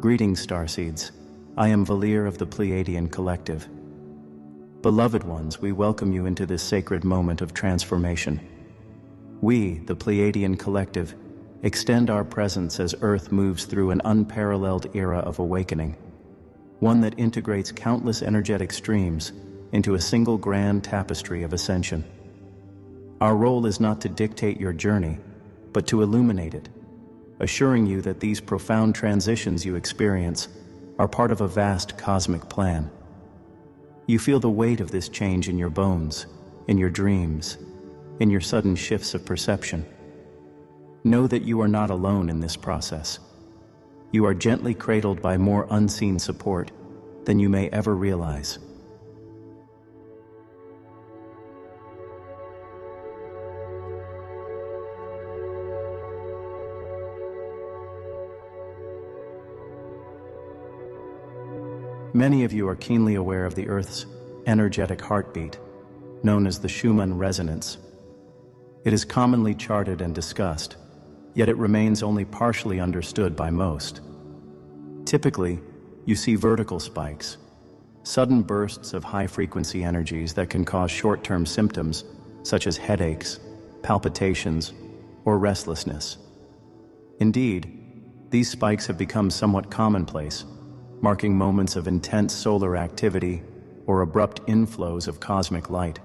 Greetings, starseeds. I am Valier of the Pleiadian collective. Beloved ones, we welcome you into this sacred moment of transformation. We, the Pleiadian collective, extend our presence as Earth moves through an unparalleled era of awakening, one that integrates countless energetic streams into a single grand tapestry of ascension. Our role is not to dictate your journey, but to illuminate it, assuring you that these profound transitions you experience are part of a vast cosmic plan. You feel the weight of this change in your bones, in your dreams, in your sudden shifts of perception. Know that you are not alone in this process. You are gently cradled by more unseen support than you may ever realize. Many of you are keenly aware of the Earth's energetic heartbeat, known as the Schumann resonance. It is commonly charted and discussed, yet it remains only partially understood by most. Typically, you see vertical spikes, sudden bursts of high-frequency energies that can cause short-term symptoms such as headaches, palpitations, or restlessness. Indeed, these spikes have become somewhat commonplace, marking moments of intense solar activity or abrupt inflows of cosmic light.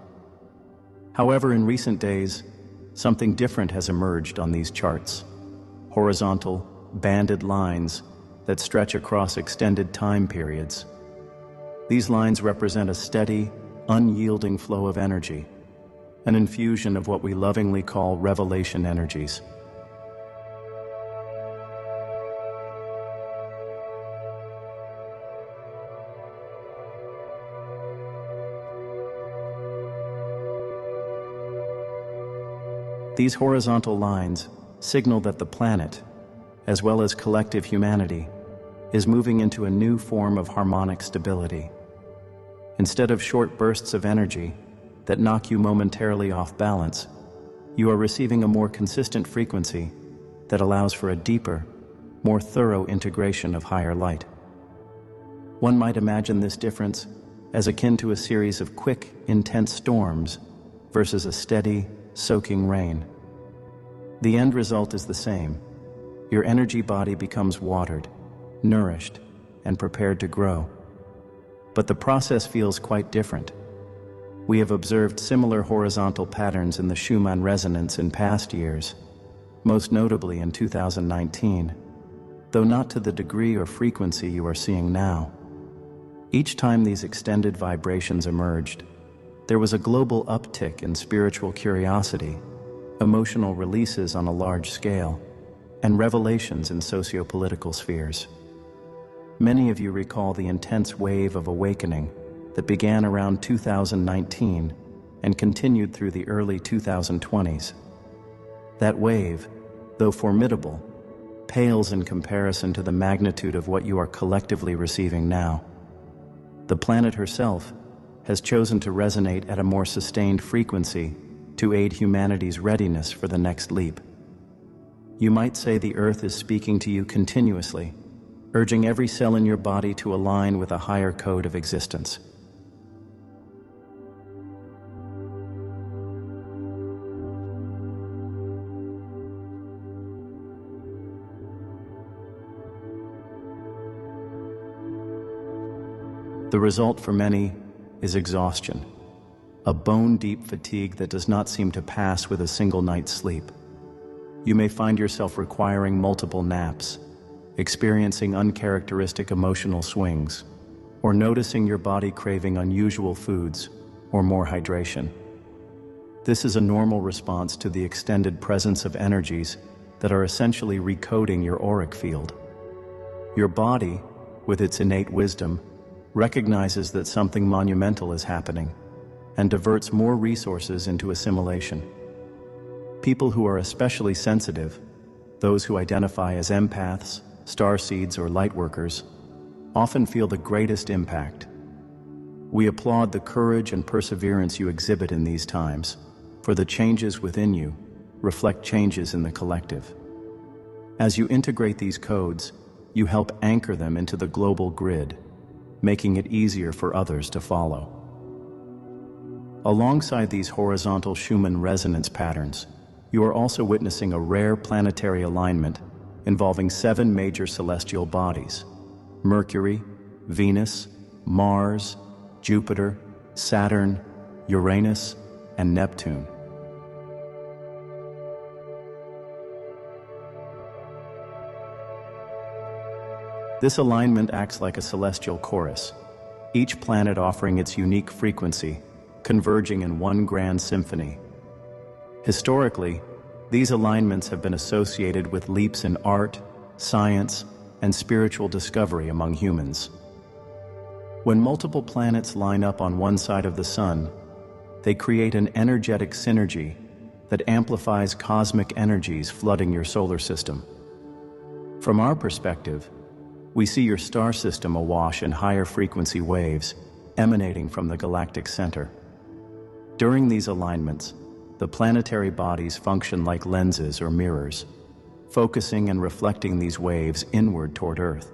However, in recent days, something different has emerged on these charts: horizontal, banded lines that stretch across extended time periods. These lines represent a steady, unyielding flow of energy, an infusion of what we lovingly call revelation energies. These horizontal lines signal that the planet, as well as collective humanity, is moving into a new form of harmonic stability. Instead of short bursts of energy that knock you momentarily off balance, you are receiving a more consistent frequency that allows for a deeper, more thorough integration of higher light. One might imagine this difference as akin to a series of quick, intense storms versus a steady, soaking rain. The end result is the same. Your energy body becomes watered, nourished, and prepared to grow. But the process feels quite different. We have observed similar horizontal patterns in the Schumann resonance in past years, most notably in 2019, though not to the degree or frequency you are seeing now. Each time these extended vibrations emerged, there was a global uptick in spiritual curiosity, emotional releases on a large scale, and revelations in socio-political spheres. Many of you recall the intense wave of awakening that began around 2019 and continued through the early 2020s. That wave, though formidable, pales in comparison to the magnitude of what you are collectively receiving now. The planet herself has chosen to resonate at a more sustained frequency to aid humanity's readiness for the next leap. You might say the Earth is speaking to you continuously, urging every cell in your body to align with a higher code of existence. The result for many is exhaustion, a bone-deep fatigue that does not seem to pass with a single night's sleep. You may find yourself requiring multiple naps, experiencing uncharacteristic emotional swings, or noticing your body craving unusual foods or more hydration. This is a normal response to the extended presence of energies that are essentially recoding your auric field. Your body, with its innate wisdom, recognizes that something monumental is happening and diverts more resources into assimilation. People who are especially sensitive, those who identify as empaths, starseeds, or lightworkers, often feel the greatest impact. We applaud the courage and perseverance you exhibit in these times, for the changes within you reflect changes in the collective. As you integrate these codes, you help anchor them into the global grid, making it easier for others to follow. Alongside these horizontal Schumann resonance patterns, you are also witnessing a rare planetary alignment involving 7 major celestial bodies: Mercury, Venus, Mars, Jupiter, Saturn, Uranus, and Neptune. This alignment acts like a celestial chorus, each planet offering its unique frequency, converging in one grand symphony. Historically, these alignments have been associated with leaps in art, science, and spiritual discovery among humans. When multiple planets line up on one side of the Sun, they create an energetic synergy that amplifies cosmic energies flooding your solar system. From our perspective, we see your star system awash in higher frequency waves emanating from the galactic center. During these alignments, the planetary bodies function like lenses or mirrors, focusing and reflecting these waves inward toward Earth.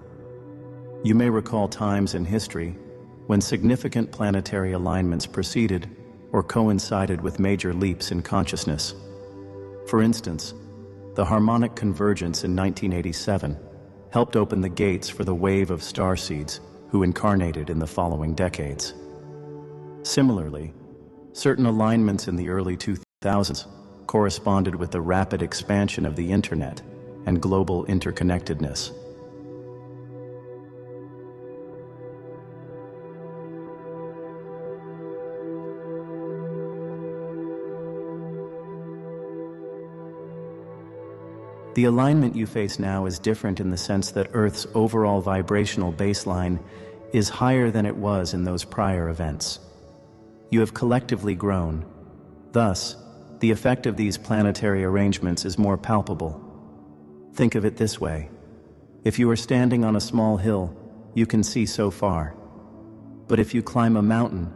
You may recall times in history when significant planetary alignments preceded or coincided with major leaps in consciousness. For instance, the harmonic convergence in 1987 helped open the gates for the wave of starseeds who incarnated in the following decades. Similarly, certain alignments in the early 2000s corresponded with the rapid expansion of the Internet and global interconnectedness. The alignment you face now is different in the sense that Earth's overall vibrational baseline is higher than it was in those prior events. You have collectively grown. Thus, the effect of these planetary arrangements is more palpable. Think of it this way. If you are standing on a small hill, you can see so far. But if you climb a mountain,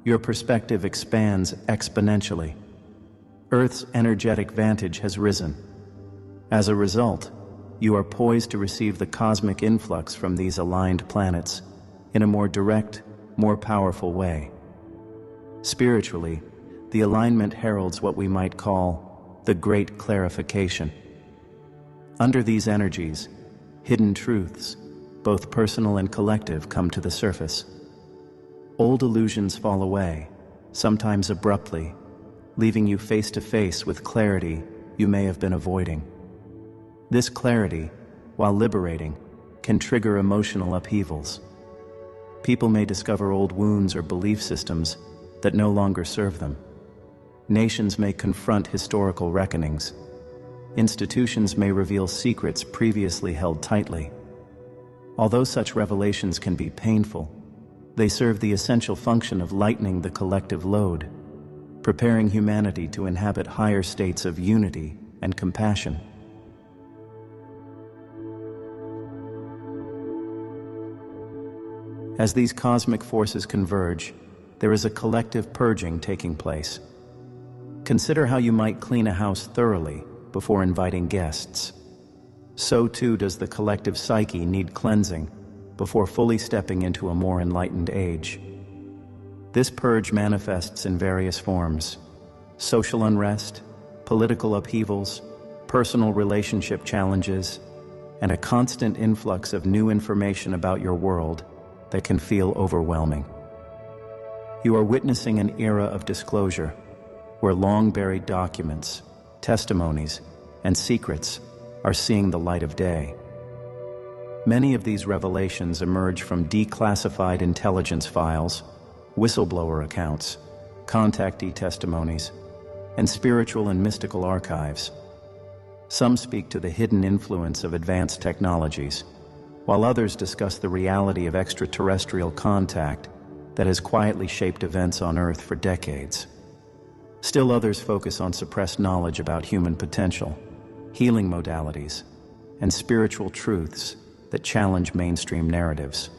your perspective expands exponentially. Earth's energetic vantage has risen. As a result, you are poised to receive the cosmic influx from these aligned planets in a more direct, more powerful way. Spiritually, the alignment heralds what we might call the Great Clarification. Under these energies, hidden truths, both personal and collective, come to the surface. Old illusions fall away, sometimes abruptly, leaving you face to face with clarity you may have been avoiding. This clarity, while liberating, can trigger emotional upheavals. People may discover old wounds or belief systems that no longer serve them. Nations may confront historical reckonings. Institutions may reveal secrets previously held tightly. Although such revelations can be painful, they serve the essential function of lightening the collective load, preparing humanity to inhabit higher states of unity and compassion. As these cosmic forces converge, there is a collective purging taking place. Consider how you might clean a house thoroughly before inviting guests. So too does the collective psyche need cleansing before fully stepping into a more enlightened age. This purge manifests in various forms: social unrest, political upheavals, personal relationship challenges, and a constant influx of new information about your world that can feel overwhelming. You are witnessing an era of disclosure, where long-buried documents, testimonies, and secrets are seeing the light of day. Many of these revelations emerge from declassified intelligence files, whistleblower accounts, contactee testimonies, and spiritual and mystical archives. Some speak to the hidden influence of advanced technologies, while others discuss the reality of extraterrestrial contact that has quietly shaped events on Earth for decades. Still others focus on suppressed knowledge about human potential, healing modalities, and spiritual truths that challenge mainstream narratives.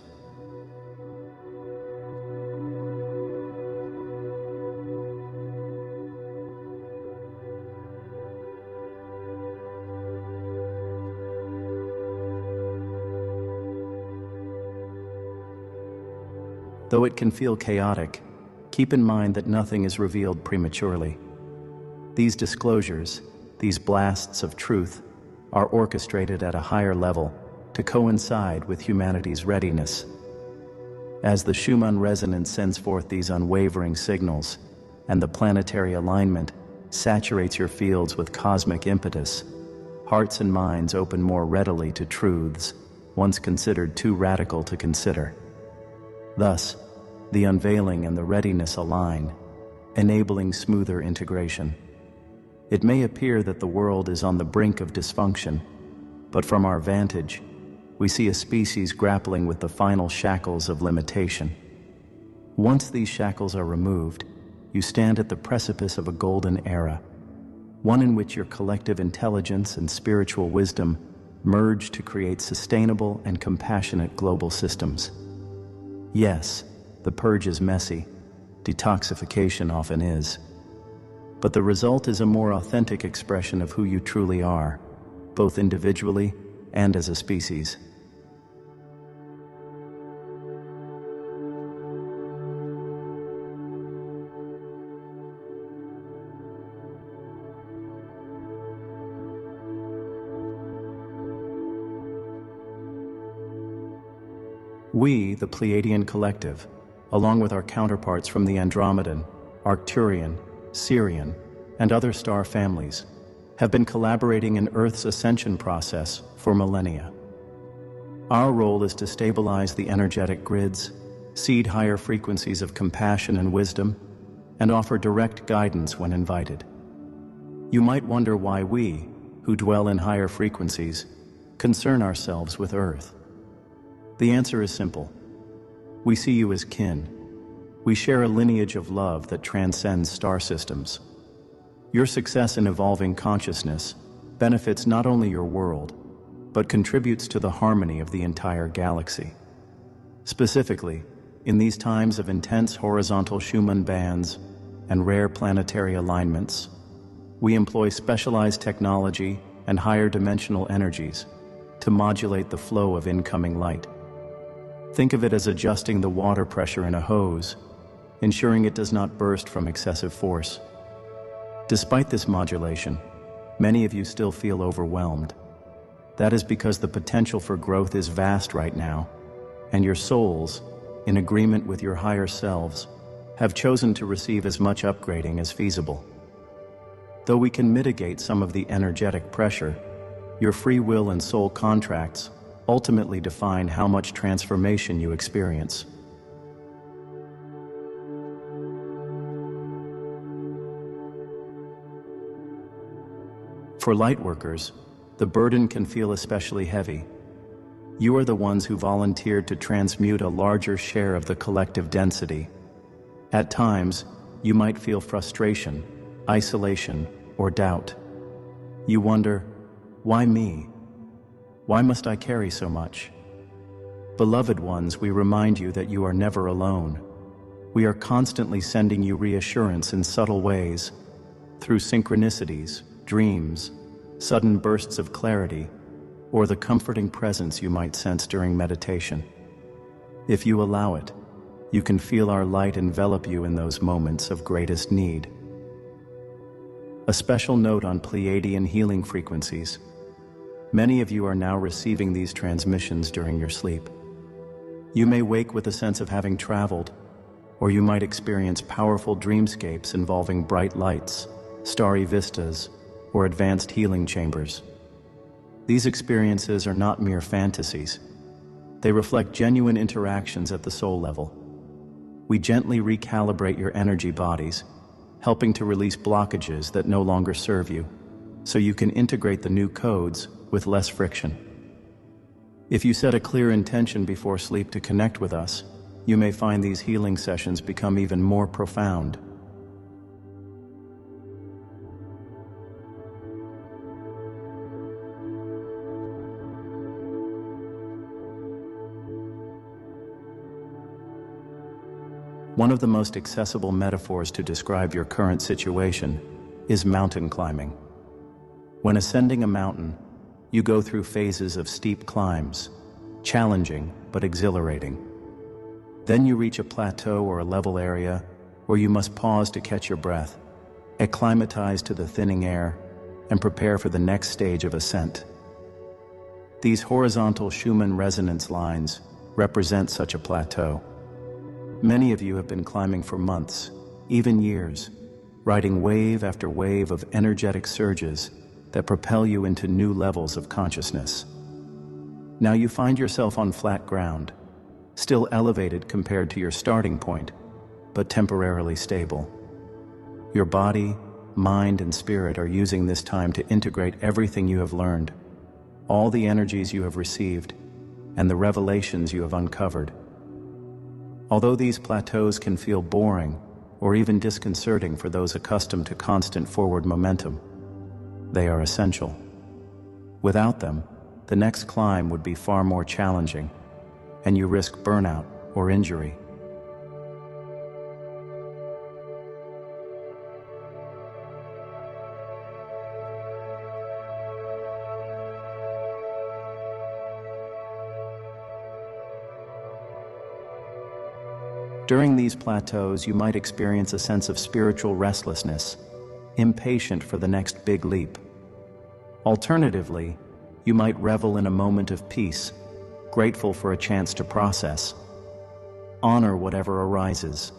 Though it can feel chaotic, keep in mind that nothing is revealed prematurely. These disclosures, these blasts of truth, are orchestrated at a higher level to coincide with humanity's readiness. As the Schumann resonance sends forth these unwavering signals, and the planetary alignment saturates your fields with cosmic impetus, hearts and minds open more readily to truths once considered too radical to consider. Thus, the unveiling and the readiness align, enabling smoother integration. It may appear that the world is on the brink of dysfunction, but from our vantage, we see a species grappling with the final shackles of limitation. Once these shackles are removed, you stand at the precipice of a golden era, one in which your collective intelligence and spiritual wisdom merge to create sustainable and compassionate global systems. Yes, the purge is messy, detoxification often is, but the result is a more authentic expression of who you truly are, both individually and as a species. We, the Pleyadian collective, along with our counterparts from the Andromedan, Arcturian, Sirian, and other star families, have been collaborating in Earth's ascension process for millennia. Our role is to stabilize the energetic grids, seed higher frequencies of compassion and wisdom, and offer direct guidance when invited. You might wonder why we, who dwell in higher frequencies, concern ourselves with Earth. The answer is simple. We see you as kin. We share a lineage of love that transcends star systems. Your success in evolving consciousness benefits not only your world, but contributes to the harmony of the entire galaxy. Specifically, in these times of intense horizontal Schumann bands and rare planetary alignments, we employ specialized technology and higher dimensional energies to modulate the flow of incoming light. Think of it as adjusting the water pressure in a hose, ensuring it does not burst from excessive force. Despite this modulation, many of you still feel overwhelmed. That is because the potential for growth is vast right now, and your souls, in agreement with your higher selves, have chosen to receive as much upgrading as feasible. Though we can mitigate some of the energetic pressure, your free will and soul contracts ultimately define how much transformation you experience. For lightworkers, the burden can feel especially heavy. You are the ones who volunteered to transmute a larger share of the collective density. At times, you might feel frustration, isolation, or doubt. You wonder, why me? Why must I carry so much? Beloved ones, we remind you that you are never alone. We are constantly sending you reassurance in subtle ways, through synchronicities, dreams, sudden bursts of clarity, or the comforting presence you might sense during meditation. If you allow it, you can feel our light envelop you in those moments of greatest need. A special note on Pleiadian healing frequencies. Many of you are now receiving these transmissions during your sleep. You may wake with a sense of having traveled, or you might experience powerful dreamscapes involving bright lights, starry vistas, or advanced healing chambers. These experiences are not mere fantasies. They reflect genuine interactions at the soul level. We gently recalibrate your energy bodies, helping to release blockages that no longer serve you, so you can integrate the new codes with less friction. If you set a clear intention before sleep to connect with us, you may find these healing sessions become even more profound. One of the most accessible metaphors to describe your current situation is mountain climbing. When ascending a mountain, you go through phases of steep climbs, challenging but exhilarating. Then you reach a plateau or a level area where you must pause to catch your breath, acclimatize to the thinning air, and prepare for the next stage of ascent. These horizontal Schumann resonance lines represent such a plateau. Many of you have been climbing for months, even years, riding wave after wave of energetic surges that propel you into new levels of consciousness. Now you find yourself on flat ground, still elevated compared to your starting point, but temporarily stable. Your body, mind, and spirit are using this time to integrate everything you have learned, all the energies you have received, and the revelations you have uncovered. Although these plateaus can feel boring or even disconcerting for those accustomed to constant forward momentum, they are essential. Without them, the next climb would be far more challenging, and you risk burnout or injury. During these plateaus, you might experience a sense of spiritual restlessness, impatient for the next big leap. Alternatively, you might revel in a moment of peace, grateful for a chance to process. Honor whatever arises.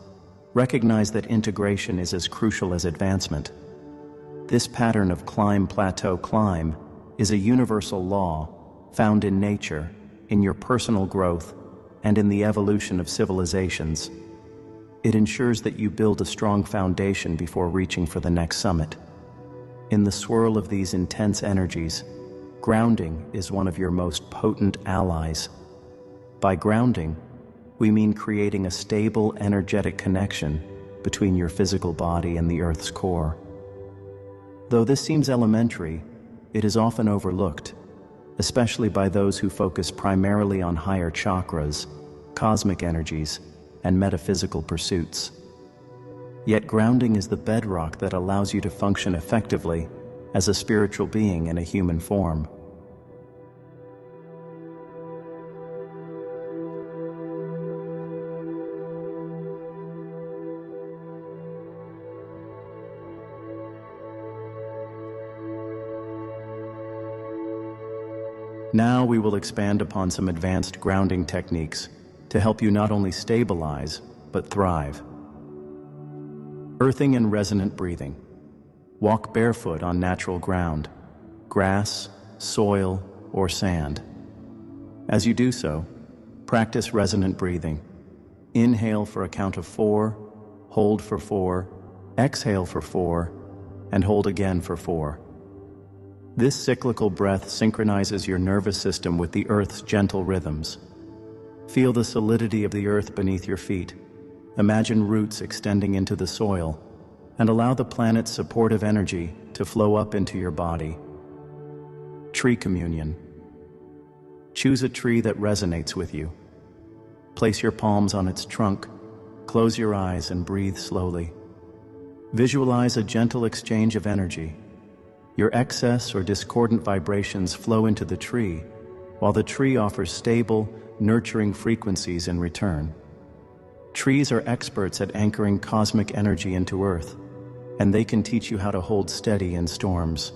Recognize that integration is as crucial as advancement. This pattern of climb, plateau, climb is a universal law found in nature, in your personal growth, and in the evolution of civilizations. It ensures that you build a strong foundation before reaching for the next summit. In the swirl of these intense energies, grounding is one of your most potent allies. By grounding, we mean creating a stable, energetic connection between your physical body and the Earth's core. Though this seems elementary, it is often overlooked, especially by those who focus primarily on higher chakras, cosmic energies, and metaphysical pursuits. Yet grounding is the bedrock that allows you to function effectively as a spiritual being in a human form. Now we will expand upon some advanced grounding techniques to help you not only stabilize, but thrive. Earthing and resonant breathing. Walk barefoot on natural ground, grass, soil, or sand. As you do so, practice resonant breathing. Inhale for a count of 4, hold for 4, exhale for 4, and hold again for 4. This cyclical breath synchronizes your nervous system with the Earth's gentle rhythms. Feel the solidity of the earth beneath your feet. Imagine roots extending into the soil, and allow the planet's supportive energy to flow up into your body. Tree communion. Choose a tree that resonates with you. Place your palms on its trunk, close your eyes, and breathe slowly. Visualize a gentle exchange of energy. Your excess or discordant vibrations flow into the tree, while the tree offers stable, nurturing frequencies in return. Trees are experts at anchoring cosmic energy into Earth, and they can teach you how to hold steady in storms.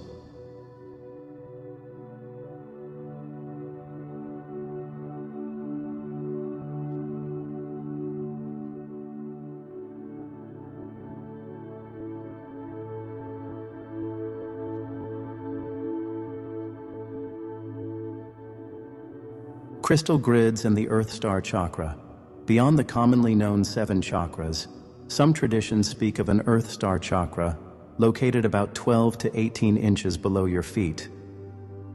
Crystal grids and the Earth Star chakra. Beyond the commonly known 7 chakras, some traditions speak of an Earth Star chakra located about 12 to 18 inches below your feet.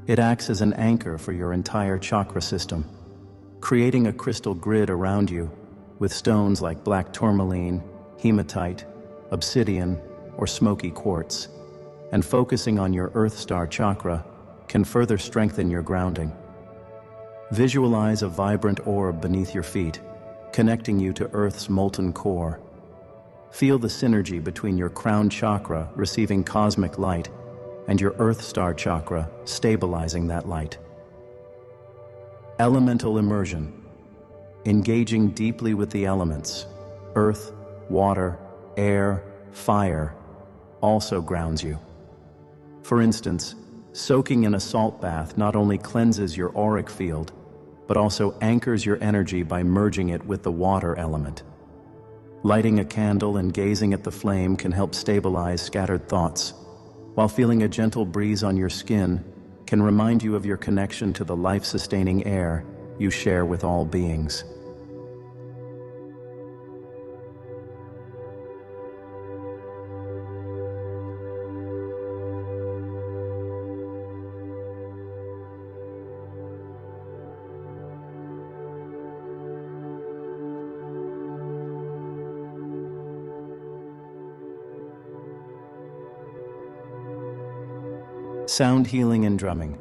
It acts as an anchor for your entire chakra system, creating a crystal grid around you with stones like black tourmaline, hematite, obsidian, or smoky quartz. And focusing on your Earth Star chakra can further strengthen your grounding. Visualize a vibrant orb beneath your feet, connecting you to Earth's molten core. Feel the synergy between your crown chakra receiving cosmic light and your Earth Star chakra stabilizing that light. Elemental immersion. Engaging deeply with the elements, earth, water, air, fire, also grounds you. For instance, soaking in a salt bath not only cleanses your auric field, but also anchors your energy by merging it with the water element. Lighting a candle and gazing at the flame can help stabilize scattered thoughts, while feeling a gentle breeze on your skin can remind you of your connection to the life-sustaining air you share with all beings. Sound healing and drumming.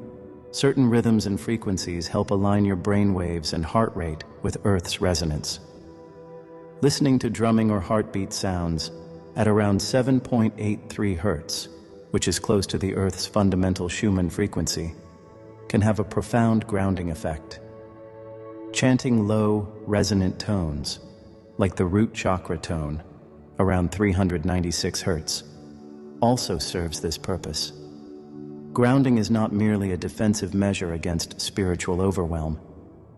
Certain rhythms and frequencies help align your brain waves and heart rate with Earth's resonance. Listening to drumming or heartbeat sounds at around 7.83 Hz, which is close to the Earth's fundamental Schumann frequency, can have a profound grounding effect. Chanting low, resonant tones, like the root chakra tone, around 396 Hz, also serves this purpose. Grounding is not merely a defensive measure against spiritual overwhelm.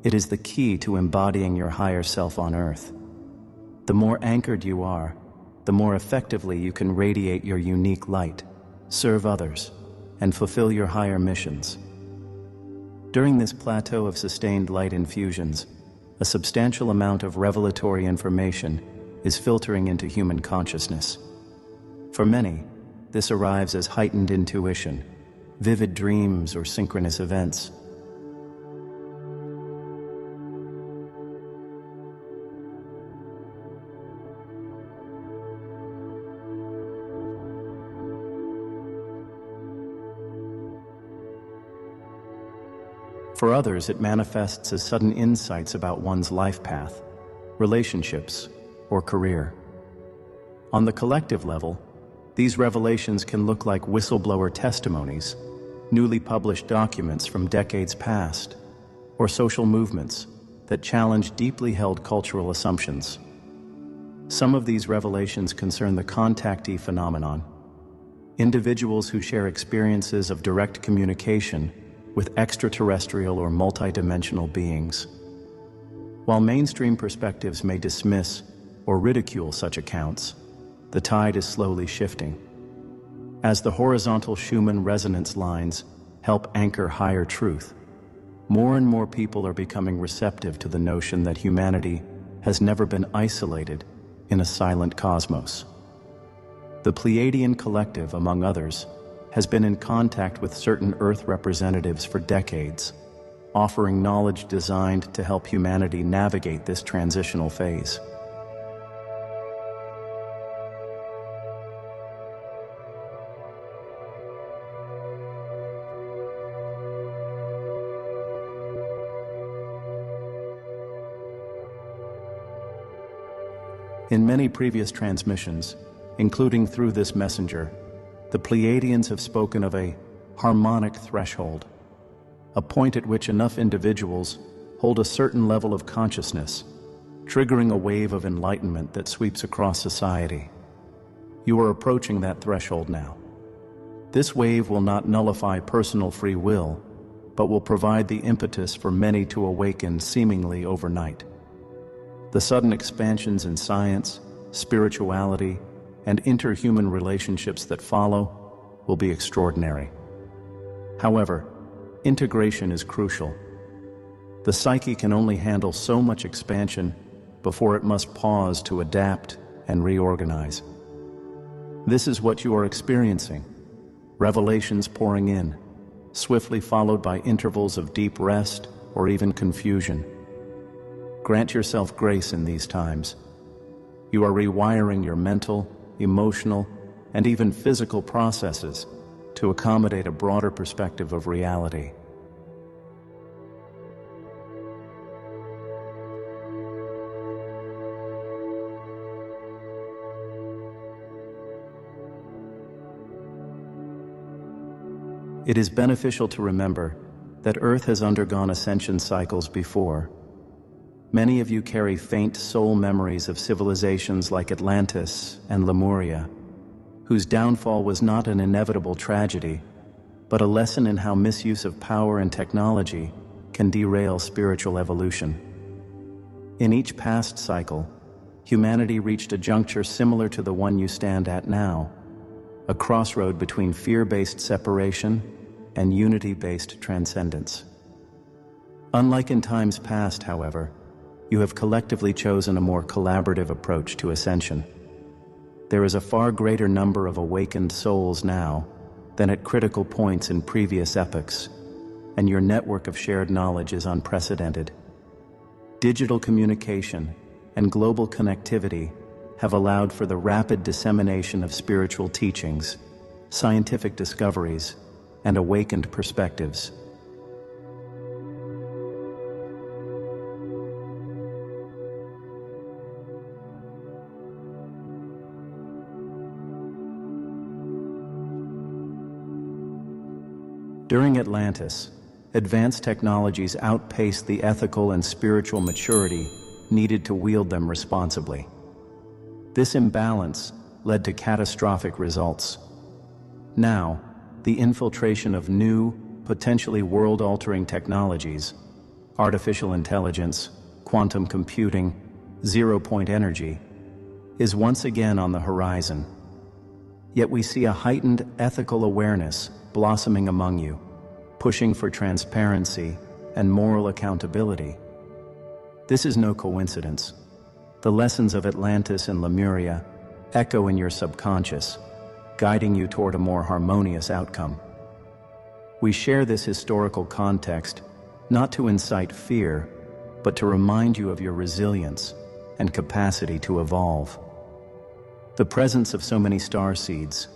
It is the key to embodying your higher self on Earth. The more anchored you are, the more effectively you can radiate your unique light, serve others, and fulfill your higher missions. During this plateau of sustained light infusions, a substantial amount of revelatory information is filtering into human consciousness. For many, this arrives as heightened intuition, vivid dreams, or synchronous events. For others, it manifests as sudden insights about one's life path, relationships, or career. On the collective level, these revelations can look like whistleblower testimonies, newly published documents from decades past, or social movements that challenge deeply held cultural assumptions. Some of these revelations concern the contactee phenomenon, individuals who share experiences of direct communication with extraterrestrial or multidimensional beings. While mainstream perspectives may dismiss or ridicule such accounts, the tide is slowly shifting. As the horizontal Schumann resonance lines help anchor higher truth, more and more people are becoming receptive to the notion that humanity has never been isolated in a silent cosmos. The Pleyadian collective, among others, has been in contact with certain Earth representatives for decades, offering knowledge designed to help humanity navigate this transitional phase. In many previous transmissions, including through this messenger, the Pleyadians have spoken of a harmonic threshold, a point at which enough individuals hold a certain level of consciousness, triggering a wave of enlightenment that sweeps across society. You are approaching that threshold now. This wave will not nullify personal free will, but will provide the impetus for many to awaken seemingly overnight. The sudden expansions in science, spirituality, and interhuman relationships that follow will be extraordinary. However, integration is crucial. The psyche can only handle so much expansion before it must pause to adapt and reorganize. This is what you are experiencing: revelations pouring in, swiftly followed by intervals of deep rest or even confusion. Grant yourself grace in these times. You are rewiring your mental, emotional, and even physical processes to accommodate a broader perspective of reality. It is beneficial to remember that Earth has undergone ascension cycles before. Many of you carry faint soul memories of civilizations like Atlantis and Lemuria, whose downfall was not an inevitable tragedy, but a lesson in how misuse of power and technology can derail spiritual evolution. In each past cycle, humanity reached a juncture similar to the one you stand at now, a crossroad between fear-based separation and unity-based transcendence. Unlike in times past, however, you have collectively chosen a more collaborative approach to ascension. There is a far greater number of awakened souls now than at critical points in previous epochs, and your network of shared knowledge is unprecedented. Digital communication and global connectivity have allowed for the rapid dissemination of spiritual teachings, scientific discoveries, and awakened perspectives. During Atlantis, advanced technologies outpaced the ethical and spiritual maturity needed to wield them responsibly. This imbalance led to catastrophic results. Now, the infiltration of new, potentially world-altering technologies, artificial intelligence, quantum computing, zero-point energy, is once again on the horizon. Yet we see a heightened ethical awareness blossoming among you, pushing for transparency and moral accountability. This is no coincidence. The lessons of Atlantis and Lemuria echo in your subconscious, guiding you toward a more harmonious outcome. We share this historical context not to incite fear, but to remind you of your resilience and capacity to evolve. The presence of so many star seeds,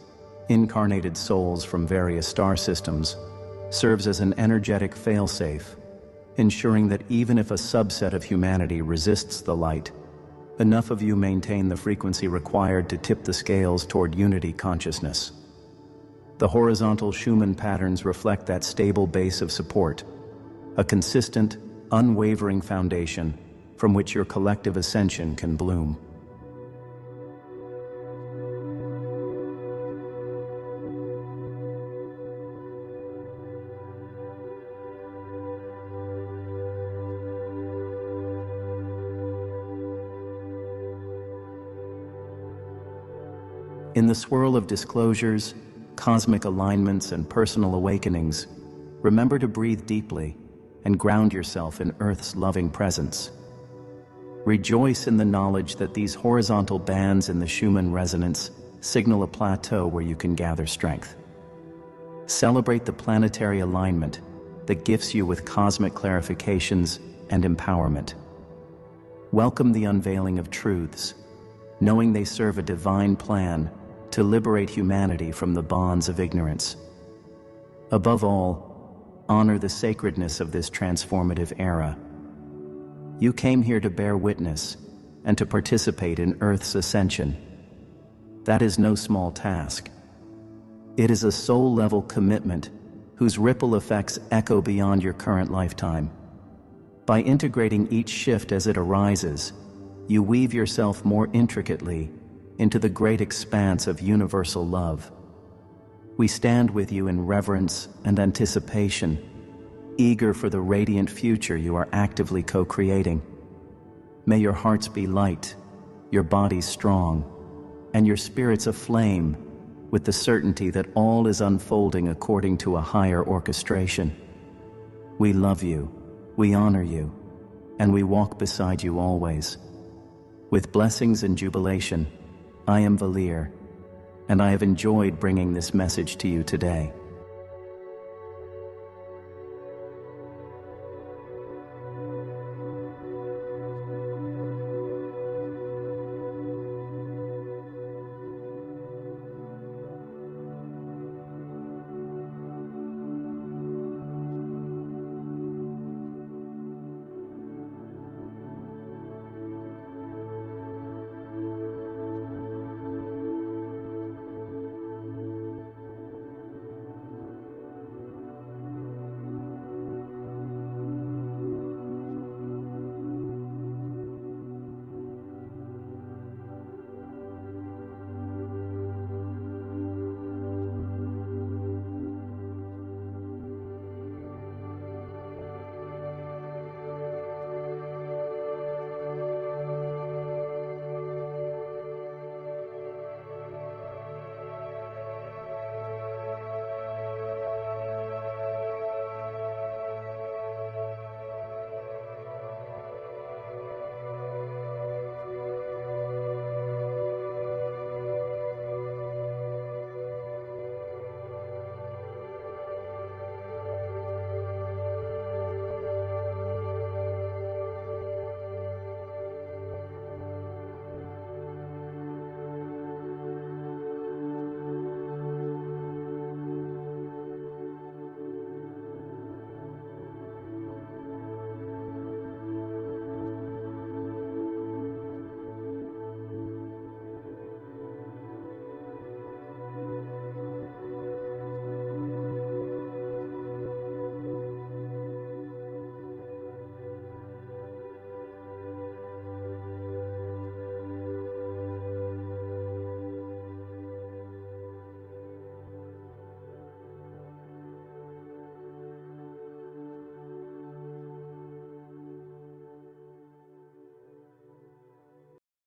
incarnated souls from various star systems, serves as an energetic failsafe, ensuring that even if a subset of humanity resists the light, enough of you maintain the frequency required to tip the scales toward unity consciousness. The horizontal Schumann patterns reflect that stable base of support, a consistent, unwavering foundation from which your collective ascension can bloom. In the swirl of disclosures, cosmic alignments, and personal awakenings, remember to breathe deeply and ground yourself in Earth's loving presence. Rejoice in the knowledge that these horizontal bands in the Schumann resonance signal a plateau where you can gather strength. Celebrate the planetary alignment that gifts you with cosmic clarifications and empowerment. Welcome the unveiling of truths, knowing they serve a divine plan to liberate humanity from the bonds of ignorance. Above all, honor the sacredness of this transformative era. You came here to bear witness and to participate in Earth's ascension. That is no small task. It is a soul-level commitment whose ripple effects echo beyond your current lifetime. By integrating each shift as it arises, you weave yourself more intricately into the great expanse of universal love. We stand with you in reverence and anticipation, eager for the radiant future you are actively co-creating. May your hearts be light, your bodies strong, and your spirits aflame with the certainty that all is unfolding according to a higher orchestration. We love you, we honor you, and we walk beside you always. With blessings and jubilation, I am Valier, and I have enjoyed bringing this message to you today.